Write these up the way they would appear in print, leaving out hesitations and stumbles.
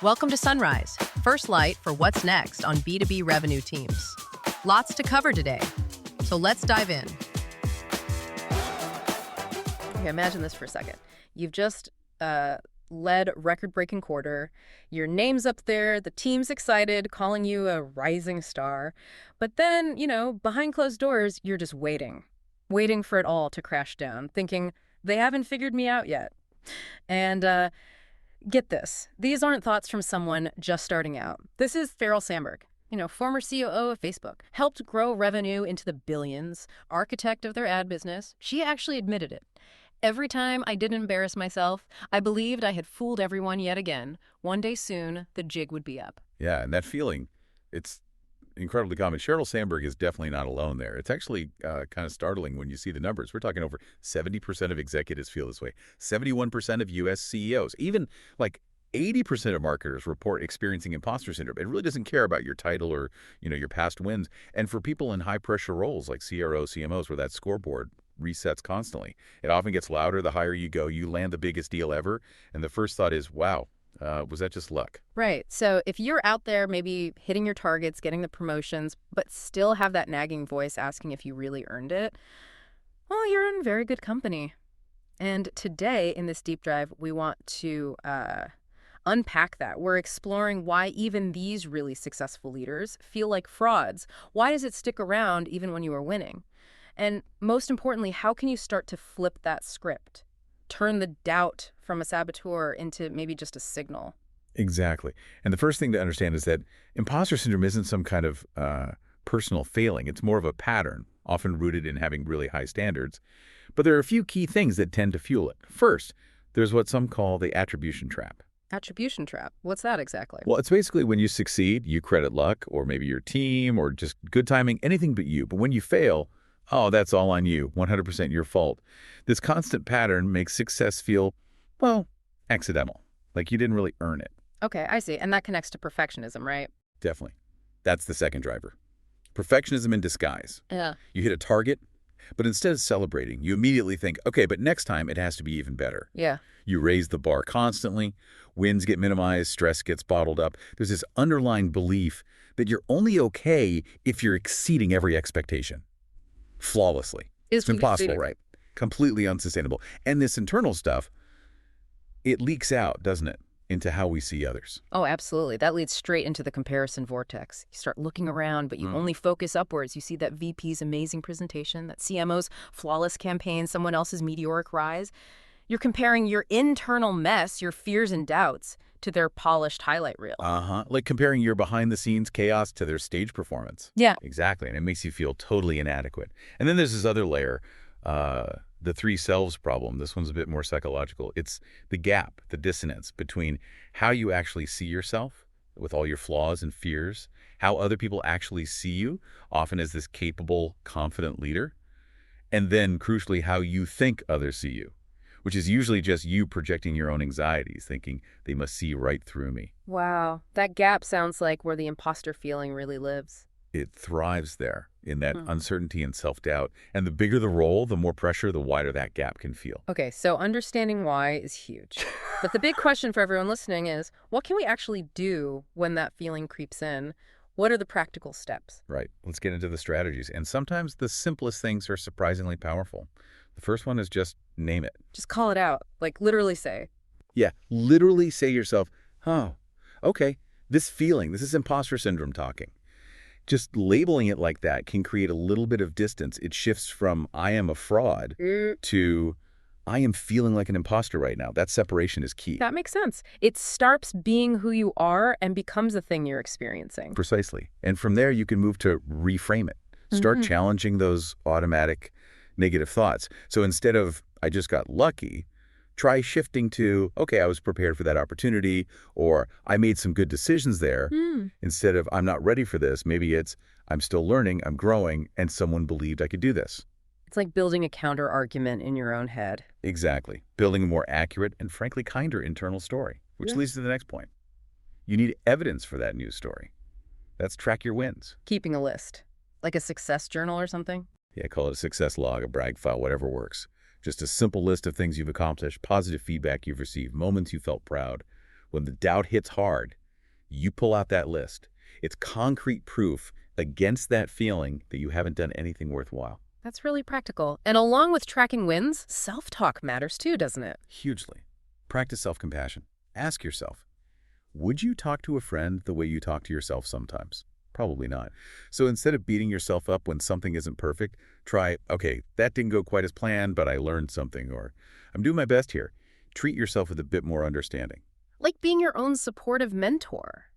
Welcome to Sunrise, first light for what's next on B2B revenue teams. Lots to cover today, so let's dive in. Okay, imagine this for a second. You've just led record-breaking quarter. Your name's up there, the team's excited, calling you a rising star. But then, behind closed doors, you're just waiting for it all to crash down, thinking, they haven't figured me out yet. And get this, these aren't thoughts from someone just starting out. This is Sheryl Sandberg, former COO of Facebook, helped grow revenue into the billions, architect of their ad business. She actually admitted it. Every time I didn't embarrass myself, I believed I had fooled everyone yet again. One day soon, the jig would be up. Yeah, and that feeling, it's incredibly common. Sheryl Sandberg is definitely not alone there. It's actually kind of startling when you see the numbers. We're talking over 70% of executives feel this way, 71% of U.S. CEOs, even like 80% of marketers report experiencing imposter syndrome. It really doesn't care about your title or, your past wins. And for people in high-pressure roles like CROs, CMOs, where that scoreboard resets constantly, it often gets louder the higher you go. You land the biggest deal ever, and the first thought is, wow, was that just luck? Right. So if you're out there maybe hitting your targets, getting the promotions, but still have that nagging voice asking if you really earned it, well, you're in very good company. And today in this deep dive, we want to unpack that. We're exploring why even these really successful leaders feel like frauds. Why does it stick around even when you are winning? And most importantly, how can you start to flip that script? Turn the doubt from a saboteur into maybe just a signal. Exactly. And the first thing to understand is that imposter syndrome isn't some kind of personal failing. It's more of a pattern, often rooted in having really high standards. But there are a few key things that tend to fuel it. First, there's what some call the attribution trap. Attribution trap. What's that exactly? Well, it's basically when you succeed, you credit luck or maybe your team or just good timing, anything but you. But when you fail, oh, that's all on you, 100% your fault. This constant pattern makes success feel, well, accidental, like you didn't really earn it. Okay, I see. And that connects to perfectionism, right? Definitely. That's the second driver. Perfectionism in disguise. Yeah. You hit a target, but instead of celebrating, you immediately think, okay, but next time it has to be even better. Yeah. You raise the bar constantly, wins get minimized, stress gets bottled up. There's this underlying belief that you're only okay if you're exceeding every expectation. Flawlessly. It's impossible, right? Completely unsustainable. And this internal stuff, it leaks out, doesn't it, into how we see others. Oh, absolutely. That leads straight into the comparison vortex. You start looking around, but you only focus upwards. You see that VP's amazing presentation, that CMO's flawless campaign, someone else's meteoric rise. You're comparing your internal mess, your fears and doubts, to their polished highlight reel. Like comparing your behind-the-scenes chaos to their stage performance. Yeah. Exactly, and it makes you feel totally inadequate. And then there's this other layer, the three selves problem. This one's a bit more psychological. It's the gap, the dissonance between how you actually see yourself with all your flaws and fears, how other people actually see you, often as this capable, confident leader, and then, crucially, how you think others see you, which is usually just you projecting your own anxieties, thinking they must see right through me. Wow. That gap sounds like where the imposter feeling really lives. It thrives there in that uncertainty and self-doubt. And the bigger the role, the more pressure, the wider that gap can feel. Okay, so understanding why is huge. But the big question for everyone listening is, what can we actually do when that feeling creeps in? What are the practical steps? Right. Let's get into the strategies. And sometimes the simplest things are surprisingly powerful. The first one is just name it. Just call it out. Like literally say. Yeah, literally say to yourself, oh, okay, this feeling, this is imposter syndrome talking. Just labeling it like that can create a little bit of distance. It shifts from I am a fraud to I am feeling like an imposter right now. That separation is key. That makes sense. It starts being who you are and becomes a thing you're experiencing. Precisely. And from there, you can move to reframe it. Start challenging those automatic negative thoughts. So instead of, I just got lucky, try shifting to, okay, I was prepared for that opportunity, or I made some good decisions there. Instead of, I'm not ready for this, maybe it's, I'm still learning, I'm growing, and someone believed I could do this. It's like building a counter argument in your own head. Exactly. Building a more accurate and frankly kinder internal story, which leads to the next point. You need evidence for that news story. That's track your wins. Keeping a list, like a success journal or something. Yeah, call it a success log, a brag file, whatever works. Just a simple list of things you've accomplished, positive feedback you've received, moments you felt proud. When the doubt hits hard, you pull out that list. It's concrete proof against that feeling that you haven't done anything worthwhile. That's really practical. And along with tracking wins, self-talk matters too, doesn't it? Hugely. Practice self-compassion. Ask yourself, would you talk to a friend the way you talk to yourself sometimes? Probably not. So instead of beating yourself up when something isn't perfect, try, okay, that didn't go quite as planned, but I learned something, or I'm doing my best here. Treat yourself with a bit more understanding. Like being your own supportive mentor.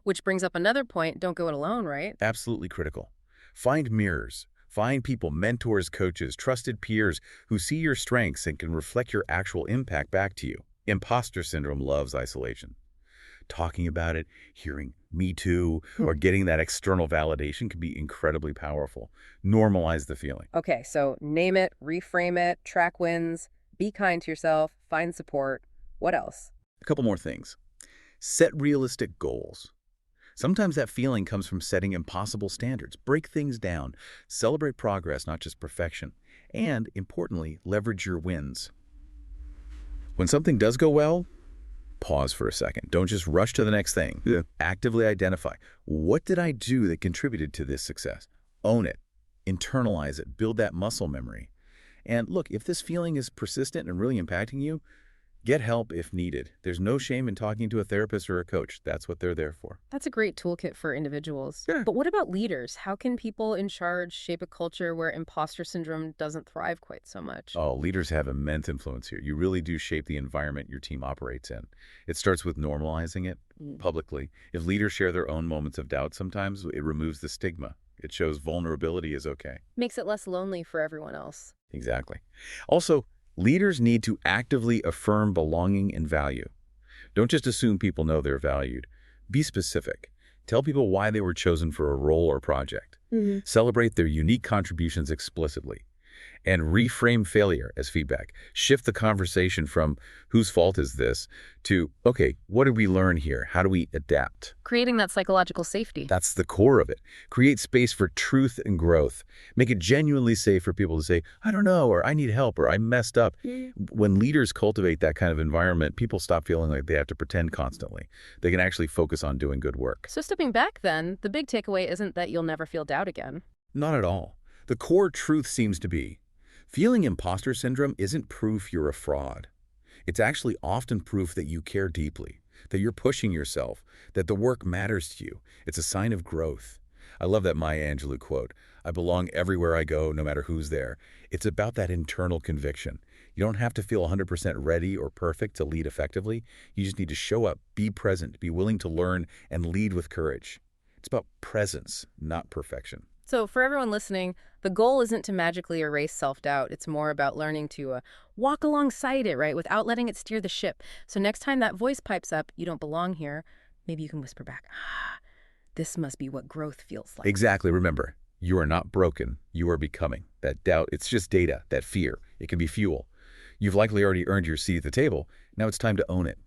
Which brings up another point, don't go it alone, right? Absolutely critical. Find mirrors. Find people, mentors, coaches, trusted peers who see your strengths and can reflect your actual impact back to you. Imposter syndrome loves isolation. Talking about it, hearing "me too," or getting that external validation can be incredibly powerful. Normalize the feeling. Okay, so name it, reframe it, track wins, be kind to yourself, find support. What else? A couple more things. Set realistic goals. Sometimes that feeling comes from setting impossible standards. Break things down. Celebrate progress, not just perfection. And, importantly, leverage your wins. When something does go well, pause for a second. Don't just rush to the next thing. Yeah. Actively identify, what did I do that contributed to this success? Own it. Internalize it. Build that muscle memory. And look, if this feeling is persistent and really impacting you, get help if needed. There's no shame in talking to a therapist or a coach. That's what they're there for. That's a great toolkit for individuals. Yeah. But what about leaders? How can people in charge shape a culture where imposter syndrome doesn't thrive quite so much? Oh, leaders have immense influence here. You really do shape the environment your team operates in. It starts with normalizing it publicly. If leaders share their own moments of doubt sometimes, it removes the stigma. It shows vulnerability is okay. Makes it less lonely for everyone else. Exactly. Also, leaders need to actively affirm belonging and value. Don't just assume people know they're valued. Be specific. Tell people why they were chosen for a role or project. Celebrate their unique contributions explicitly. And reframe failure as feedback. Shift the conversation from whose fault is this to, okay, what did we learn here? How do we adapt? Creating that psychological safety. That's the core of it. Create space for truth and growth. Make it genuinely safe for people to say, I don't know, or I need help, or I messed up. When leaders cultivate that kind of environment, people stop feeling like they have to pretend constantly. They can actually focus on doing good work. So stepping back then, the big takeaway isn't that you'll never feel doubt again. Not at all. The core truth seems to be, feeling imposter syndrome isn't proof you're a fraud. It's actually often proof that you care deeply, that you're pushing yourself, that the work matters to you. It's a sign of growth. I love that Maya Angelou quote, I belong everywhere I go, no matter who's there. It's about that internal conviction. You don't have to feel 100% ready or perfect to lead effectively. You just need to show up, be present, be willing to learn, and lead with courage. It's about presence, not perfection. So for everyone listening, the goal isn't to magically erase self-doubt. It's more about learning to walk alongside it, right, without letting it steer the ship. So next time that voice pipes up, you don't belong here, maybe you can whisper back, this must be what growth feels like. Exactly. Remember, you are not broken. You are becoming. That doubt, it's just data, that fear. It can be fuel. You've likely already earned your seat at the table. Now it's time to own it.